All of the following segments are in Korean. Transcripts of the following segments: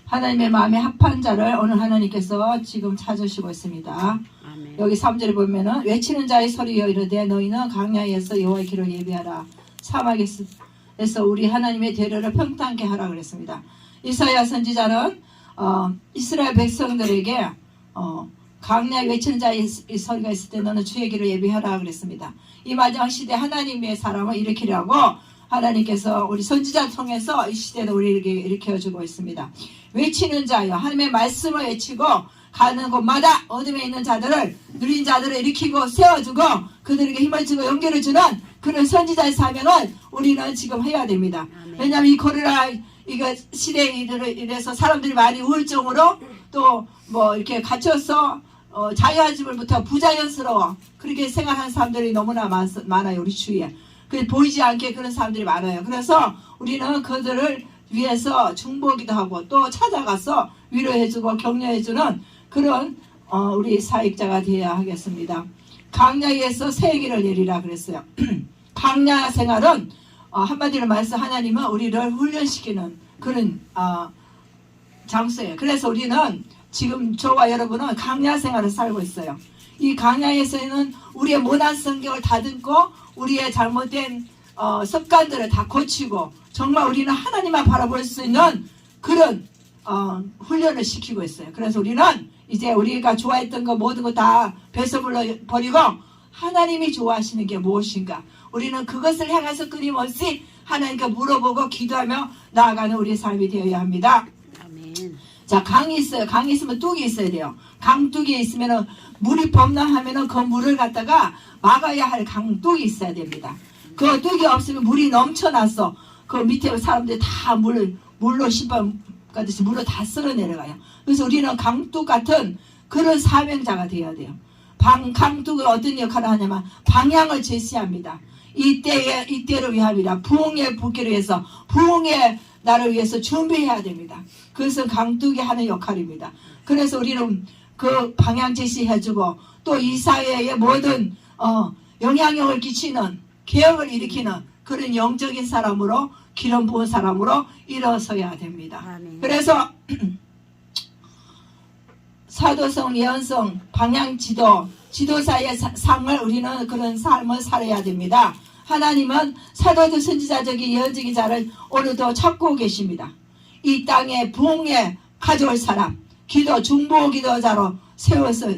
하나님의 마음에 합한 자를 오늘 하나님께서 지금 찾으시고 있습니다. 아멘. 여기 3절에 보면은 외치는 자의 소리여 이르되 너희는 강야에서 여호와의 길을 예비하라. 사막에서 우리 하나님의 대로를 평탄케 하라 그랬습니다. 이사야 선지자는 이스라엘 백성들에게 강야에 외치는 자의 소리가 있을 때 너는 주의 길을 예비하라 그랬습니다. 이 마지막 시대 하나님의 사람을 일으키려고 하나님께서 우리 선지자를 통해서 이 시대도 우리에게 일으켜주고 있습니다. 외치는 자여, 하나님의 말씀을 외치고 가는 곳마다 어둠에 있는 자들을, 누린 자들을 일으키고 세워주고 그들에게 힘을 주고 용기를 주는 그런 선지자의 사명을 우리는 지금 해야 됩니다. 왜냐하면 이 코로나 이거 시대에 이래서 사람들이 많이 우울증으로 또 뭐 이렇게 갇혀서 자유한심을부터 부자연스러워 그렇게 생각하는 사람들이 너무나 많아요. 우리 주위에. 보이지 않게 그런 사람들이 많아요. 그래서 우리는 그들을 위해서 중보기도 하고 또 찾아가서 위로해주고 격려해주는 그런 우리 사역자가 되어야 하겠습니다. 강야에서 새 길을 내리라 그랬어요. 강야 생활은 한마디로 말해서 하나님은 우리를 훈련시키는 그런 장소예요. 그래서 우리는 지금 저와 여러분은 강야 생활을 살고 있어요. 이 강야에서는 우리의 모난 성격을 다듬고 우리의 잘못된 습관들을 다 고치고 정말 우리는 하나님만 바라볼 수 있는 그런 훈련을 시키고 있어요. 그래서 우리는 이제 우리가 좋아했던 거 모든 거 다 벗어버리고 하나님이 좋아하시는 게 무엇인가 우리는 그것을 향해서 끊임없이 하나님께 물어보고 기도하며 나아가는 우리의 삶이 되어야 합니다. 아멘. 자, 강이 있어요. 강이 있으면 뚝이 있어야 돼요. 강뚝이 있으면은 물이 범람하면은 그 물을 갖다가 막아야 할 강뚝이 있어야 됩니다. 그 뚝이 없으면 물이 넘쳐나서 그 밑에 사람들이 다 물로 씹어가듯이 물로 다 쓸어 내려가요. 그래서 우리는 강뚝 같은 그런 사명자가 되어야 돼요. 강뚝은 어떤 역할을 하냐면 방향을 제시합니다. 이때를 위함이라 부흥의 복귀를 위해서 부흥의 나를 위해서 준비해야 됩니다. 그것은 강뚝이 하는 역할입니다. 그래서 우리는 그 방향 제시해주고 또 이 사회의 모든 영향력을 끼치는 개혁을 일으키는 그런 영적인 사람으로 기름 부은 사람으로 일어서야 됩니다. 아멘. 그래서 사도성, 예언성, 방향지도, 지도사의 상을 우리는 그런 삶을 살아야 됩니다. 하나님은 사도적, 선지자적인, 예언적인 자를 오늘도 찾고 계십니다. 이 땅에 부흥에 가져올 사람, 기도, 중보 기도자로 세워서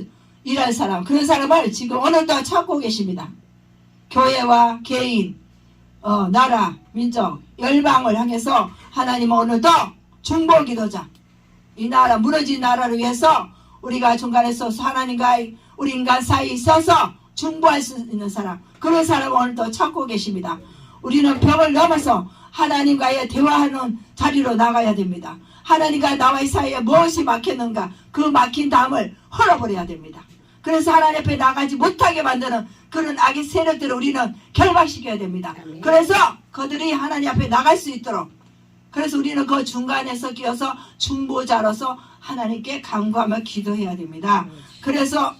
일할 사람, 그런 사람을 지금 오늘도 찾고 계십니다. 교회와 개인, 나라, 민족, 열방을 향해서 하나님은 오늘도 중보 기도자, 이 나라, 무너진 나라를 위해서 우리가 중간에서 하나님과 우리 인간 사이에 있어서 중보할 수 있는 사람, 그런 사람을 오늘도 찾고 계십니다. 우리는 벽을 넘어서 하나님과의 대화하는 자리로 나가야 됩니다. 하나님과 나와의 사이에 무엇이 막혔는가 그 막힌 담을 헐어버려야 됩니다. 그래서 하나님 앞에 나가지 못하게 만드는 그런 악의 세력들을 우리는 결박시켜야 됩니다. 그래서 그들이 하나님 앞에 나갈 수 있도록 그래서 우리는 그 중간에서 끼어서 중보자로서 하나님께 간구하며 기도해야 됩니다. 그래서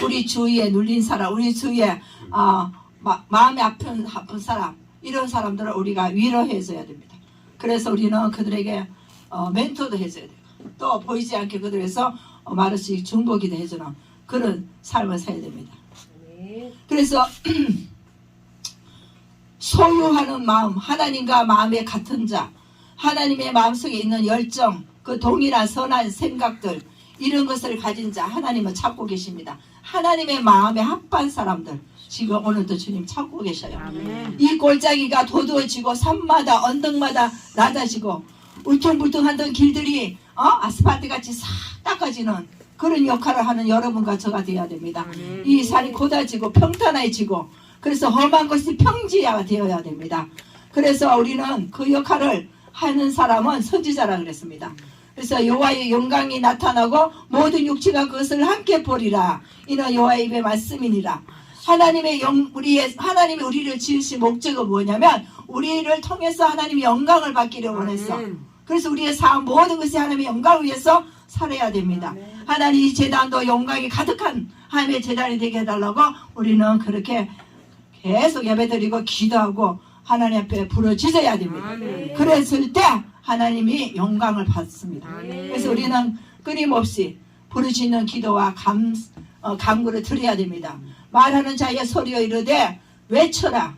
우리 주위에 눌린 사람, 우리 주위에 마음이 아픈 사람, 이런 사람들을 우리가 위로해줘야 됩니다. 그래서 우리는 그들에게 멘토도 해줘야 돼요. 또 보이지 않게 그들에서 말없이 중보기도 해주는 그런 삶을 살아야 됩니다. 그래서 소유하는 마음, 하나님과 마음의 같은 자, 하나님의 마음속에 있는 열정, 그 동일한 선한 생각들, 이런 것을 가진 자 하나님은 찾고 계십니다. 하나님의 마음에 합한 사람들 지금 오늘도 주님 찾고 계셔요. 아멘. 이 골짜기가 도도해지고 산마다 언덕마다 낮아지고 울퉁불퉁하던 길들이 아스팔트같이 싹 닦아지는 그런 역할을 하는 여러분과 저가 되어야 됩니다. 이 산이 고다지고 평탄해지고 그래서 험한 것이 평지가 되어야 됩니다. 그래서 우리는 그 역할을 하는 사람은 선지자라 그랬습니다. 그래서 여호와의 영광이 나타나고 모든 육체가 그것을 함께 보리라. 이는 여호와의 입의 말씀이니라. 하나님이 우리를 지으신 목적은 뭐냐면 우리를 통해서 하나님의 영광을 받기를 원했어. 그래서 우리의 삶 모든 것이 하나님의 영광을 위해서 살아야 됩니다. 하나님 이 재단도 영광이 가득한 하나님의 재단이 되게 해달라고 우리는 그렇게 계속 예배드리고 기도하고 하나님 앞에 부르짖어야 됩니다. 그랬을 때 하나님이 영광을 받습니다. 그래서 우리는 끊임없이 부르짖는 기도와 간구를 드려야 됩니다. 말하는 자의 소리여 이르되 외쳐라.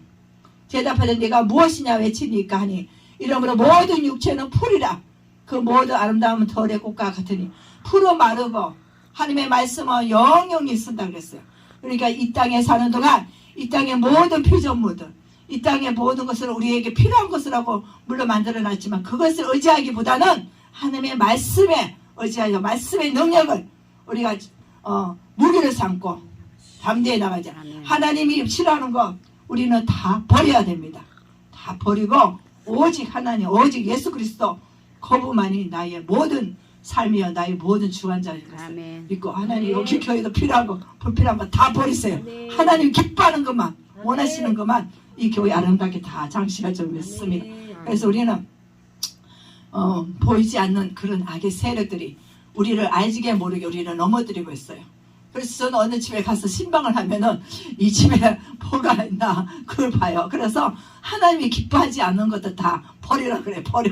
대답하되 네가 무엇이냐 외치니까 하니 이러므로 모든 육체는 풀이라. 그 모든 아름다움은 덜의 꽃과 같으니 풀어 마르고 하나님의 말씀은 영영이 쓴다 그랬어요. 그러니까 이 땅에 사는 동안 이 땅의 모든 피조물들, 이 땅의 모든 것을 우리에게 필요한 것이라고 물론 만들어놨지만 그것을 의지하기보다는 하나님의 말씀에 의지하여 말씀의 능력을 우리가 무기를 삼고 담대히 나가자. 하나님이 싫어하는 것 우리는 다 버려야 됩니다. 다 버리고 오직 하나님, 오직 예수 그리스도 그분만이 나의 모든 삶이여 나의 모든 주관자인 것을 믿고 하나님 여기 교회도 필요한 거 불필요한 거 다 버리세요. 하나님 기뻐하는 것만 원하시는 것만 이 교회 아름답게 다 장식할 줄 믿습니다. 그래서 우리는 보이지 않는 그런 악의 세력들이 우리를 알지게 모르게 우리를 넘어뜨리고 있어요. 그래서 저는 어느 집에 가서 신방을 하면은 이 집에 뭐가 있나 그걸 봐요. 그래서 하나님이 기뻐하지 않는 것도 다 버리라 그래. 버려.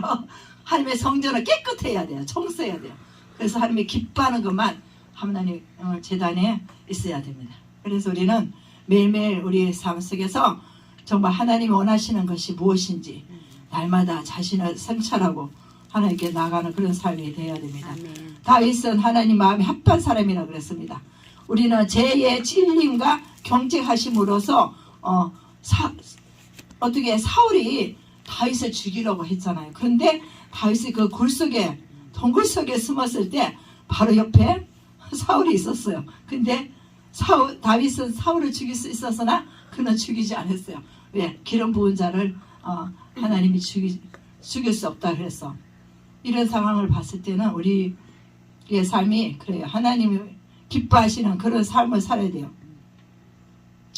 하나님의 성전을 깨끗해야 돼요. 청소해야 돼요. 그래서 하나님이 기뻐하는 것만 하나님 재단에 있어야 됩니다. 그래서 우리는 매일매일 우리의 삶 속에서 정말 하나님이 원하시는 것이 무엇인지 날마다 자신을 성찰하고 하나님께 나가는 그런 삶이 되어야 됩니다. 다윗은 하나님 마음이 합한 사람이라고 그랬습니다. 우리는 죄의 찔림과 경직하심으로써 어떻게 사울이 다윗을 죽이려고 했잖아요. 그런데 다윗이 그 굴 속에 동굴 속에 숨었을 때 바로 옆에 사울이 있었어요. 근데 다윗은 사울을 죽일 수 있었으나 그는 죽이지 않았어요. 왜? 기름 부은 자를 하나님이 죽일 수 없다 그래서 이런 상황을 봤을 때는 우리의 삶이 그래요. 하나님이 기뻐하시는 그런 삶을 살아야 돼요.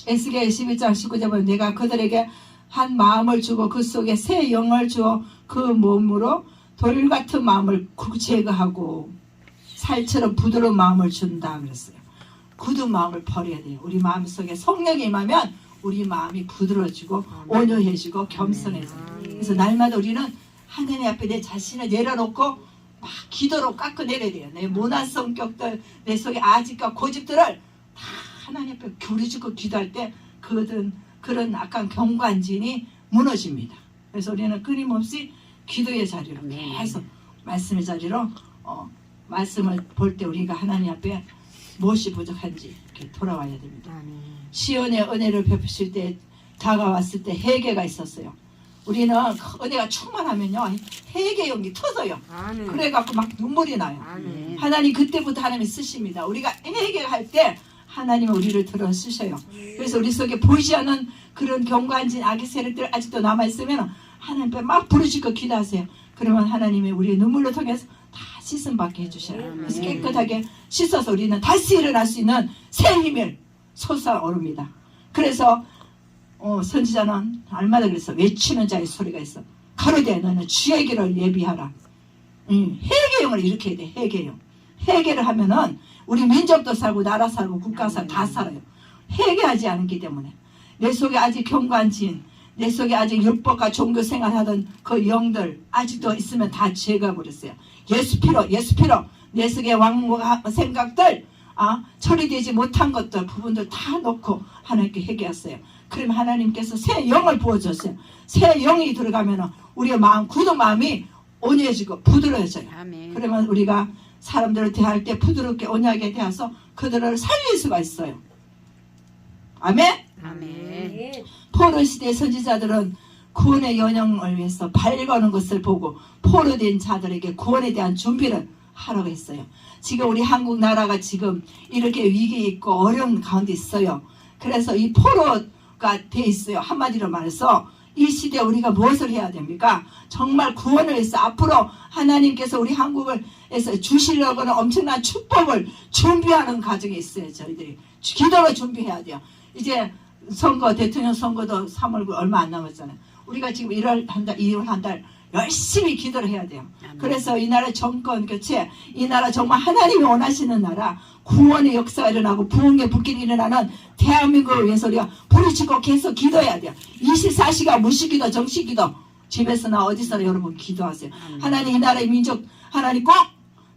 에스겔 11장 19절 보면 내가 그들에게 한 마음을 주고 그 속에 새 영을 주어 그 몸으로 돌 같은 마음을 제거하고 살처럼 부드러운 마음을 준다 그랬어요. 굳은 마음을 버려야 돼요. 우리 마음속에 성령이 임하면 우리 마음이 부드러워지고 온유해지고 겸손해져요. 그래서 날마다 우리는 하나님 앞에 내 자신을 내려놓고 막 기도로 깎아내려야 돼요. 내 모난 성격들, 내 속에 아집과 고집들을 다 하나님 앞에 부르짖고 기도할 때 그런 악한 경관진이 무너집니다. 그래서 우리는 끊임없이 기도의 자리로 계속 말씀의 자리로 말씀을 볼 때 우리가 하나님 앞에 무엇이 부족한지 이렇게 돌아와야 됩니다. 시온의 은혜를 베푸실 때 다가왔을 때 회개가 있었어요. 우리는 은혜가 충만하면요 회개 용기 터져요. 그래갖고 막 눈물이 나요. 하나님 그때부터 하나님이 쓰십니다. 우리가 회개할 때 하나님은 우리를 들어 쓰셔요. 그래서 우리 속에 보이지 않는 그런 경관진 악의 세력들 아직도 남아있으면 하나님 앞에 막 부르짖고 기도하세요. 그러면 하나님이 우리의 눈물로 통해서 다 씻음 받게 해주셔요. 그래서 깨끗하게 씻어서 우리는 다시 일어날 수 있는 새 힘을 솟아오릅니다. 그래서 선지자는 날마다 그래서 외치는 자의 소리가 있어. 가로되 너는 주의 길을 예비하라. 회개용을 일으켜야 돼. 회개용. 회개를 하면은 우리 민족도 살고 나라 살고 국가 살고 다 살아요. 회개하지 않기 때문에 내 속에 아직 경관진 내 속에 아직 율법과 종교생활하던 그 영들 아직도 있으면 다 제거해버렸어요. 예수 피로 내 속에 왕과 생각들 처리되지 못한 것들 부분들 다 놓고 하나님께 회개했어요. 그러면 하나님께서 새 영을 부어줬어요. 새 영이 들어가면 우리의 마음 굳은 마음이 온유해지고 부드러워져요. 그러면 우리가 사람들을 대할 때 부드럽게 온유하게 대해서 그들을 살릴 수가 있어요. 아멘? 포로 시대 선지자들은 구원의 연영을 위해서 발거는 것을 보고 포로된 자들에게 구원에 대한 준비를 하라고 했어요. 지금 우리 한국 나라가 지금 이렇게 위기에 있고 어려운 가운데 있어요. 그래서 이 포로가 돼 있어요. 한마디로 말해서 이 시대에 우리가 무엇을 해야 됩니까? 정말 구원을 위해서 앞으로 하나님께서 우리 한국에서 주시려고 하는 엄청난 축복을 준비하는 과정에 있어요. 저희들이 기도로 준비해야 돼요. 이제 선거, 대통령 선거도 3월 얼마 안 남았잖아요. 우리가 지금 1월 한 달 열심히 기도를 해야 돼요. 그래서 이 나라 정권 교체, 이 나라 정말 하나님이 원하시는 나라, 구원의 역사가 일어나고 부흥의 불길이 일어나는 대한민국을 위해서 우리가 부르짖고 계속 기도해야 돼요. 24시간 무식기도 정식기도 집에서나 어디서나 여러분 기도하세요. 하나님 이 나라의 민족 하나님 꼭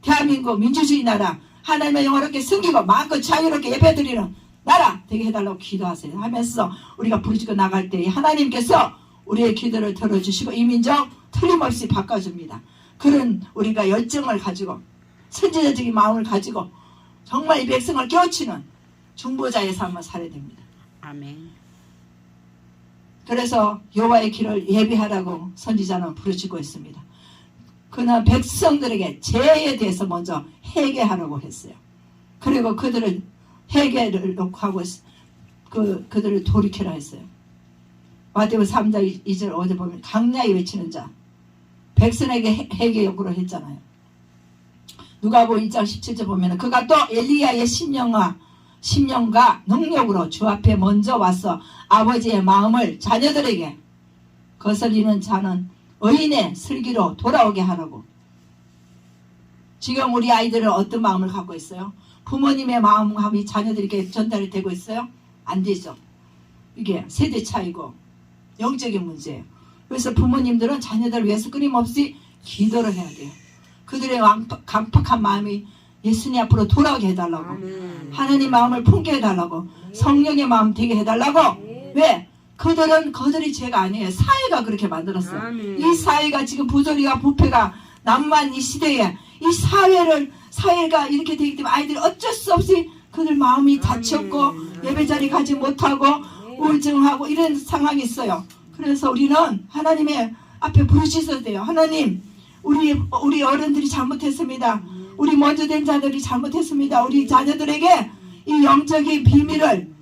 대한민국 민주주의 나라 하나님의 영화롭게 섬기고 마음껏 자유롭게 예배드리는 나라 되게 해달라고 기도하세요. 하면서 우리가 부르짖고 나갈 때 하나님께서 우리의 기도를 들어주시고 이 민족 틀림없이 바꿔줍니다. 그런 우리가 열정을 가지고 선지자적인 마음을 가지고 정말 이 백성을 깨우치는 중보자의 삶을 살아야 됩니다. 아멘. 그래서 여호와의 길을 예비하라고 선지자는 부르짖고 있습니다. 그는 백성들에게 죄에 대해서 먼저 회개하라고 했어요. 그리고 그들을 회개를 놓고 하고 그들을 돌이켜라 했어요. 마태복음 3장 2절 어제 보면 강야에 외치는 자 백성에게 회개 요구를 했잖아요. 누가복음 1장 17절 보면 그가 또 엘리야의 심령과 능력으로 주 앞에 먼저 와서 아버지의 마음을 자녀들에게 거슬리는 자는 의인의 슬기로 돌아오게 하라고. 지금 우리 아이들은 어떤 마음을 갖고 있어요? 부모님의 마음이 자녀들에게 전달이 되고 있어요? 안 되죠. 이게 세대 차이고 영적인 문제예요. 그래서 부모님들은 자녀들을 위해서 끊임없이 기도를 해야 돼요. 그들의 강팍한 마음이 예수님 앞으로 돌아오게 해달라고. 하나님 마음을 품게 해달라고. 성령의 마음 되게 해달라고. 왜? 그들이 죄가 아니에요. 사회가 그렇게 만들었어요. 이 사회가 지금 부조리와 부패가 남만 이 시대에 이 사회가 이렇게 되기 때문에 아이들이 어쩔 수 없이 그들 마음이 다쳤고 예배자리 가지 못하고 우울증하고 이런 상황이 있어요. 그래서 우리는 하나님의 앞에 부르짖어야 돼요. 하나님 우리 어른들이 잘못했습니다. 우리 먼저 된 자들이 잘못했습니다. 우리 자녀들에게 이 영적인 비밀을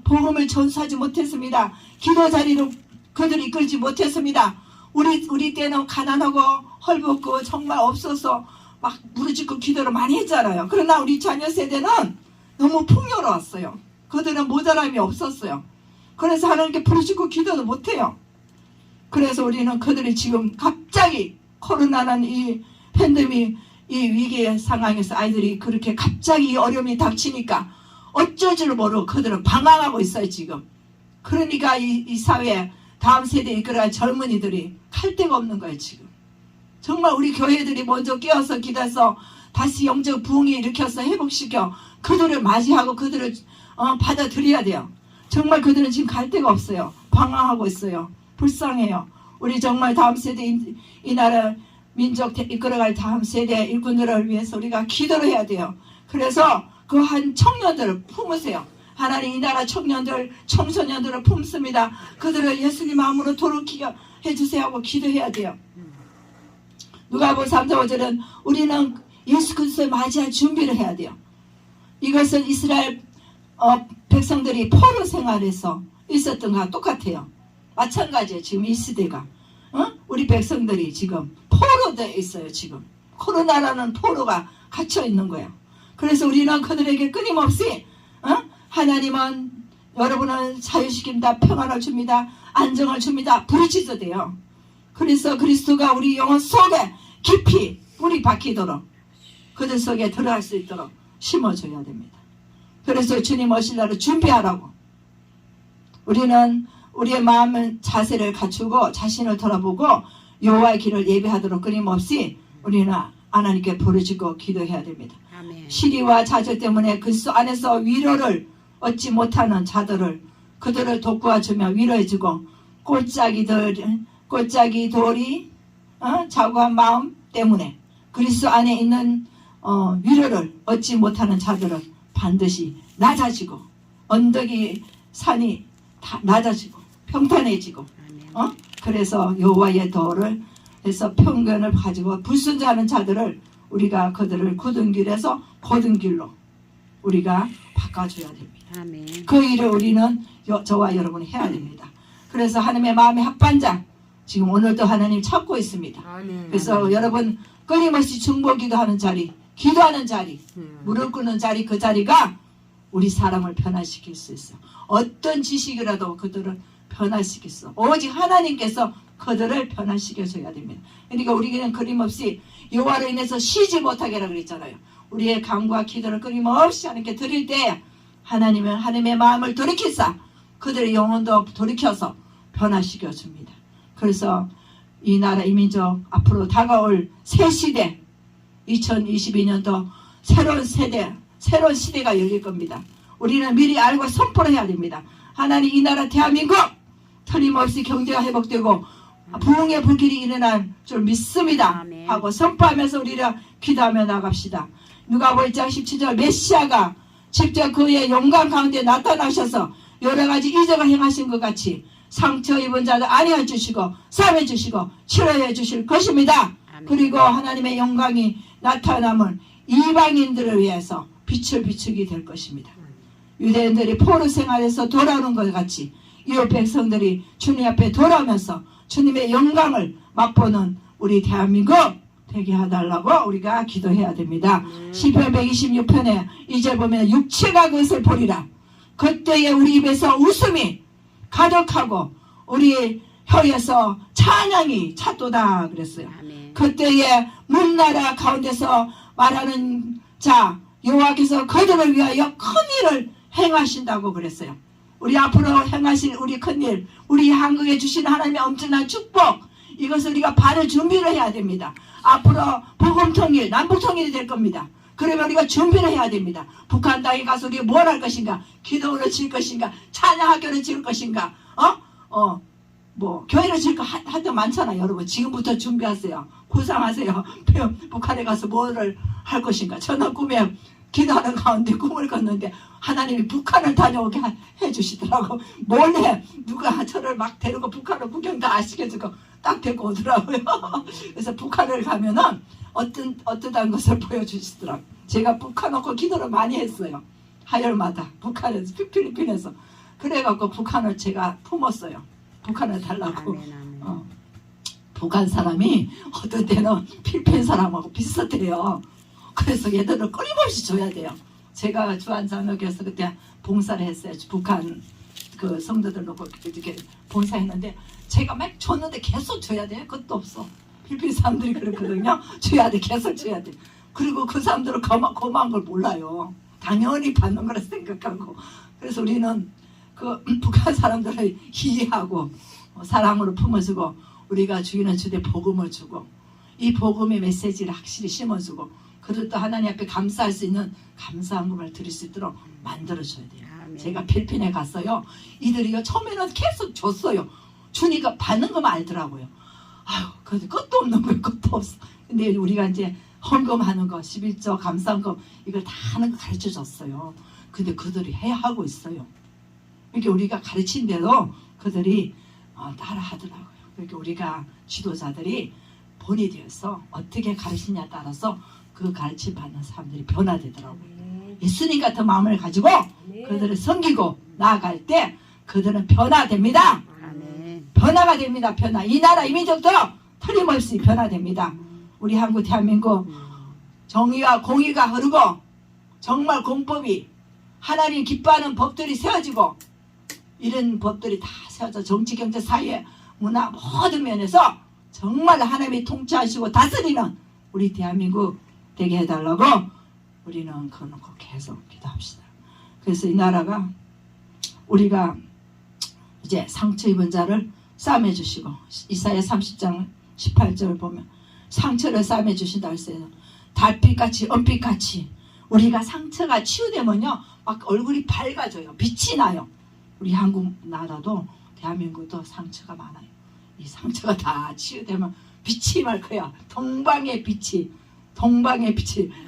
복음을 전수하지 못했습니다. 기도 자리로 그들을 이끌지 못했습니다. 우리 때는 가난하고 헐벗고 정말 없어서 막 부르짖고 기도를 많이 했잖아요. 그러나 우리 자녀 세대는 너무 풍요로웠어요. 그들은 모자람이 없었어요. 그래서 하나님께 부르짖고 기도도 못해요. 그래서 우리는 그들이 지금 갑자기 코로나라는 이 팬데믹 이 위기의 상황에서 아이들이 그렇게 갑자기 이 어려움이 닥치니까 어쩔 줄 모르고 그들은 방황하고 있어요 지금. 그러니까 이 사회 다음 세대에 이끌어갈 젊은이들이 갈 데가 없는 거예요 지금. 정말 우리 교회들이 먼저 깨어서 기도해서 다시 영적 부흥이 일으켜서 회복시켜 그들을 맞이하고 그들을 받아들여야 돼요. 정말 그들은 지금 갈 데가 없어요. 방황하고 있어요. 불쌍해요. 우리 정말 다음 세대 이 나라 민족 이끌어갈 다음 세대 일꾼들을 위해서 우리가 기도를 해야 돼요. 그래서 그 한 청년들을 품으세요. 하나님 이 나라 청소년들을 품습니다. 그들을 예수님 마음으로 돌이키게 해주세요 하고 기도해야 돼요. 누가복음 3장 5절은 우리는 예수 그리스도를 맞이할 준비를 해야 돼요. 이것은 이스라엘 백성들이 포로 생활에서 있었던 것과 똑같아요. 마찬가지예요. 지금 이 시대가. 우리 백성들이 지금 포로 되어 있어요. 지금 코로나라는 포로가 갇혀 있는 거예요. 그래서 우리는 그들에게 끊임없이 하나님은 여러분을 자유시킵니다. 평안을 줍니다. 안정을 줍니다. 부르짖어야 돼요. 그래서 그리스도가 우리 영혼 속에 깊이 뿌리 박히도록 그들 속에 들어갈 수 있도록 심어줘야 됩니다. 그래서 주님 오실 날을 준비하라고. 우리는 우리의 마음의 자세를 갖추고 자신을 돌아보고 여호와의 길을 예배하도록 끊임없이 우리는 하나님께 부르짖고 기도해야 됩니다. 아멘. 시리와 좌절 때문에 그리스도 안에서 위로를 얻지 못하는 자들을 그들을 돕고주며 위로해주고 골짜기 돌이 자고한 마음 때문에 그리스도 안에 있는 위로를 얻지 못하는 자들은 반드시 낮아지고 언덕이 산이 다 낮아지고 평탄해지고 그래서 여호와의 도를 해서 편견을 가지고 불순종하는 자들을 우리가 그들을 굳은 길에서 곧은 길로 우리가 바꿔줘야 됩니다. 아멘. 그 일을 우리는 저와 여러분이 해야 됩니다. 그래서 하나님의 마음의 합반장 지금 오늘도 하나님 찾고 있습니다. 아멘. 그래서 여러분 끊임없이 중보기도하는 자리, 기도하는 자리, 무릎 꿇는 자리 그 자리가 우리 사람을 변화시킬 수 있어. 어떤 지식이라도 그들을 변화시킬 수 있어. 오직 하나님께서 그들을 변화시켜줘야 됩니다. 그러니까 우리는 끊임없이 여호와로 인해서 쉬지 못하게 하라고 그랬잖아요. 우리의 간구와 기도를 끊임없이 하나님께 드릴 때 하나님은 하나님의 마음을 돌이키사 그들의 영혼도 돌이켜서 변화시켜줍니다. 그래서 이 나라 이 민족 앞으로 다가올 새 시대 2022년도 새로운 세대 새로운 시대가 열릴 겁니다. 우리는 미리 알고 선포를 해야 됩니다. 하나님 이 나라 대한민국 틀림없이 경제가 회복되고 부흥의 불길이 일어날 줄 믿습니다. 아멘. 하고 선포하면서 우리가 기도하며 나갑시다. 누가복음 1장 17절 메시아가 직접 그의 영광 가운데 나타나셔서 여러가지 이적을 행하신 것 같이 상처 입은 자들 안위해 주시고 싸매 주시고 치료해 주실 것입니다. 아멘. 그리고 하나님의 영광이 나타남은 이방인들을 위해서 빛을 비추게 될 것입니다. 유대인들이 포로 생활에서 돌아오는 것 같이 이웃 백성들이 주님 앞에 돌아오면서 주님의 영광을 맛보는 우리 대한민국 되게 해달라고 우리가 기도해야 됩니다. 시편 126편에 이제 보면 육체가 그것을 보리라. 그때에 우리 입에서 웃음이 가득하고 우리 혀에서 찬양이 찼도다 그랬어요. 아멘. 그때에 문나라 가운데서 말하는 자 여호와께서 그들을 위하여 큰 일을 행하신다고 그랬어요. 우리 앞으로 행하실 우리 큰일, 우리 한국에 주신 하나님의 엄청난 축복, 이것을 우리가 바로 준비를 해야 됩니다. 앞으로 복음통일, 남북통일이 될 겁니다. 그러면 우리가 준비를 해야 됩니다. 북한 땅에 가서 우리가 뭘 할 것인가? 기도를 질 것인가? 찬양학교를 질 것인가? 교회를 질 거 하여튼 많잖아요. 여러분 지금부터 준비하세요. 구상하세요. 북한에 가서 뭐를 할 것인가? 저는 꿈에 기도하는 가운데 꿈을 꿨는데 하나님이 북한을 다녀오게 해주시더라고. 몰래 누가 저를 막 데리고 북한을 구경 다 시켜주고 딱 데리고 오더라고요. 그래서 북한을 가면은 어떠한 것을 보여주시더라고요. 제가 북한 놓고 기도를 많이 했어요. 하열마다 북한에서 필리핀에서 그래갖고 북한을 제가 품었어요. 북한을 달라고. 아멘, 아멘. 북한 사람이 어떤 때는 필리핀 사람하고 비슷해요. 그래서 얘들을 끊임없이 줘야 돼요. 제가 주한장로교에서 그때 봉사를 했어요. 북한 그 성도들 놓고 이렇게 봉사했는데 제가 막 줬는데 계속 줘야 돼요. 그것도 없어. 필리핀 사람들이 그렇거든요. 줘야 돼. 계속 줘야 돼. 그리고 그 사람들은 고마운 걸 몰라요. 당연히 받는 거라 생각하고. 그래서 우리는 그 북한 사람들을 이해하고 사랑으로 품어주고 우리가 주기는 주되 복음을 주고 이 복음의 메시지를 확실히 심어주고 그리고 또 하나님 앞에 감사할 수 있는 감사함을 드릴 수 있도록 만들어줘야 돼요. 아멘. 제가 필리핀에 갔어요. 이들이요 처음에는 계속 줬어요. 주니까 받는 것만 알더라고요. 아유 그래도 끝도 없는 거예요. 끝도 없어. 근데 우리가 이제 헌금하는 거 11조 감사헌금 이걸 다 하는 거 가르쳐 줬어요. 근데 그들이 해야 하고 있어요. 이렇게 우리가 가르친 대로 그들이 따라 하더라고요. 그러니까 우리가 지도자들이 본이 되어서 어떻게 가르치냐에 따라서 그 가르침 받는 사람들이 변화되더라고요. 예수님 같은 마음을 가지고 그들을 섬기고 나아갈 때 그들은 변화됩니다. 아멘. 변화가 됩니다. 변화. 이 나라 이 민족도 틀림없이 변화됩니다. 우리 한국 대한민국 정의와 공의가 흐르고 정말 공법이 하나님 기뻐하는 법들이 세워지고 이런 법들이 다 세워져 정치, 경제, 사회, 문화 모든 면에서 정말 하나님이 통치하시고 다스리는 우리 대한민국 되게 해달라고 우리는 그러놓고 계속 기도합시다. 그래서 이 나라가 우리가 이제 상처 입은 자를 싸매 주시고 이사야 30장 18절을 보면 상처를 싸매 주신다 했어요. 달빛같이 은빛같이 우리가 상처가 치유되면요 막 얼굴이 밝아져요. 빛이 나요. 우리 한국 나라도 대한민국도 상처가 많아요. 이 상처가 다 치유되면 빛이 임할 거야. 동방의 빛이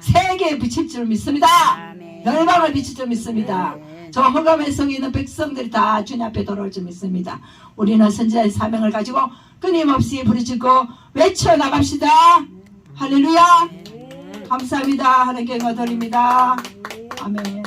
세계에 비칠 줄 믿습니다. 아멘. 열방을 비칠 줄 믿습니다. 아멘. 저 흑암의 성에 있는 백성들이 다 주님 앞에 돌아올 줄 믿습니다. 우리는 선지자의 사명을 가지고 끊임없이 부르짖고 외쳐나갑시다. 할렐루야. 감사합니다. 하나님께 영광 돌립니다. 아멘.